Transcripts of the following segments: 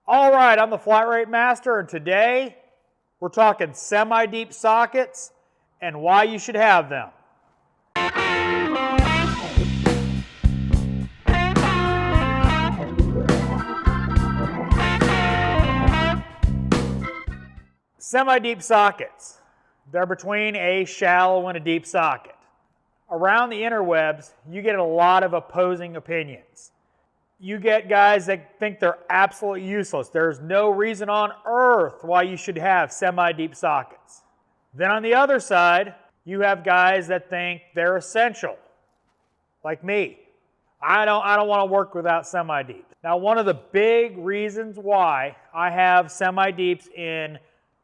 All right, I'm the Flat Rate Master, and today we're talking semi-deep sockets and why you should have them. Semi-deep sockets. They're between a shallow and a deep socket. Around the interwebs, you get a lot of opposing opinions. You get guys that think they're absolutely useless. There's no reason on earth why you should have semi-deep sockets. Then on the other side, you have guys that think they're essential, like me. I don't want to work without semi-deep. Now, one of the big reasons why I have semi-deeps in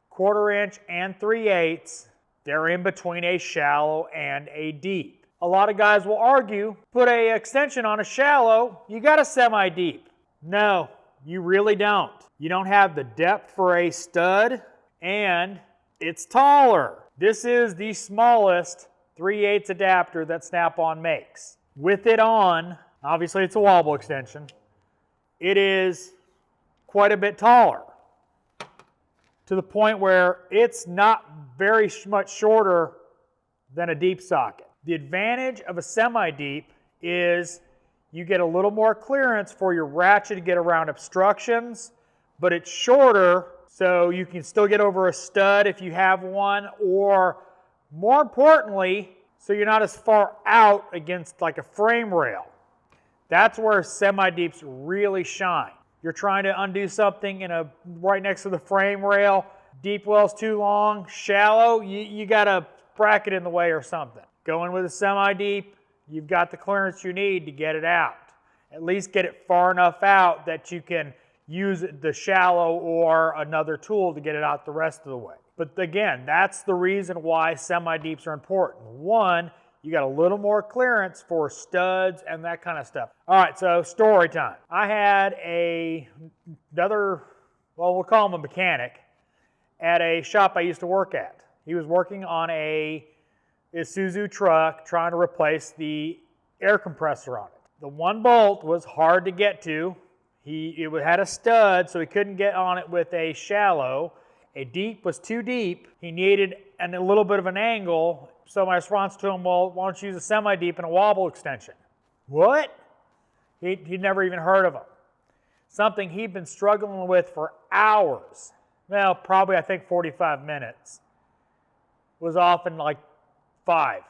1/4 inch and 3/8, they're in between a shallow and a deep. A lot of guys will argue, put an extension on a shallow, you got a semi-deep. No, you really don't. You don't have the depth for a stud, and it's taller. This is the smallest 3/8 adapter that Snap-on makes. With it on, obviously it's a wobble extension, it is quite a bit taller, to the point where it's not very much shorter than a deep socket. The advantage of a semi-deep is you get a little more clearance for your ratchet to get around obstructions, but it's shorter, so you can still get over a stud if you have one, or more importantly, so you're not as far out against like a frame rail. That's where semi-deeps really shine. You're trying to undo something right next to the frame rail, deep well's too long, shallow, you got a bracket in the way or something. Going with a semi-deep, you've got the clearance you need to get it out. At least get it far enough out that you can use the shallow or another tool to get it out the rest of the way. But again, that's the reason why semi-deeps are important. One, you got a little more clearance for studs and that kind of stuff. All right, so story time. I had another, well, we'll call him a mechanic, at a shop I used to work at. He was working on a Isuzu truck trying to replace the air compressor on it. The one bolt was hard to get to. It had a stud, so he couldn't get on it with a shallow. A deep was too deep. He needed a little bit of an angle, so my response to him, well, why don't you use a semi-deep and a wobble extension? What? He'd never even heard of them. Something he'd been struggling with for hours. Well, probably I think 45 minutes. Was often like 5.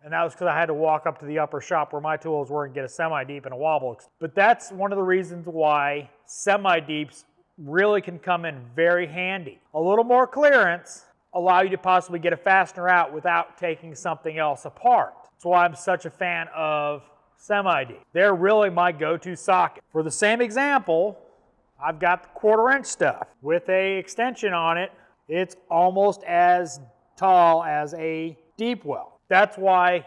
And that was because I had to walk up to the upper shop where my tools were and get a semi-deep and a wobble. But that's one of the reasons why semi-deeps really can come in very handy. A little more clearance allow you to possibly get a fastener out without taking something else apart. That's why I'm such a fan of semi-deep. They're really my go-to socket. For the same example, I've got the 1/4 inch stuff. With a extension on it, it's almost as tall as a deep well. That's why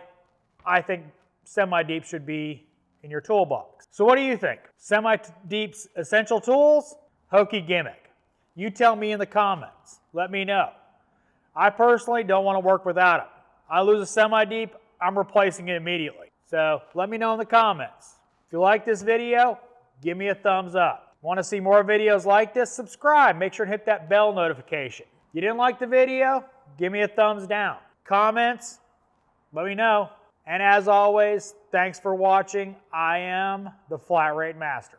I think semi-deep should be in your toolbox. So what do you think? Semi-deep's essential tools? Hokey gimmick. You tell me in the comments. Let me know. I personally don't want to work without them. I lose a semi-deep, I'm replacing it immediately. So let me know in the comments. If you like this video, give me a thumbs up. Want to see more videos like this? Subscribe. Make sure to hit that bell notification. You didn't like the video? Give me a thumbs down. Comments, let me know. And as always, thanks for watching. I am the Flat Rate Master.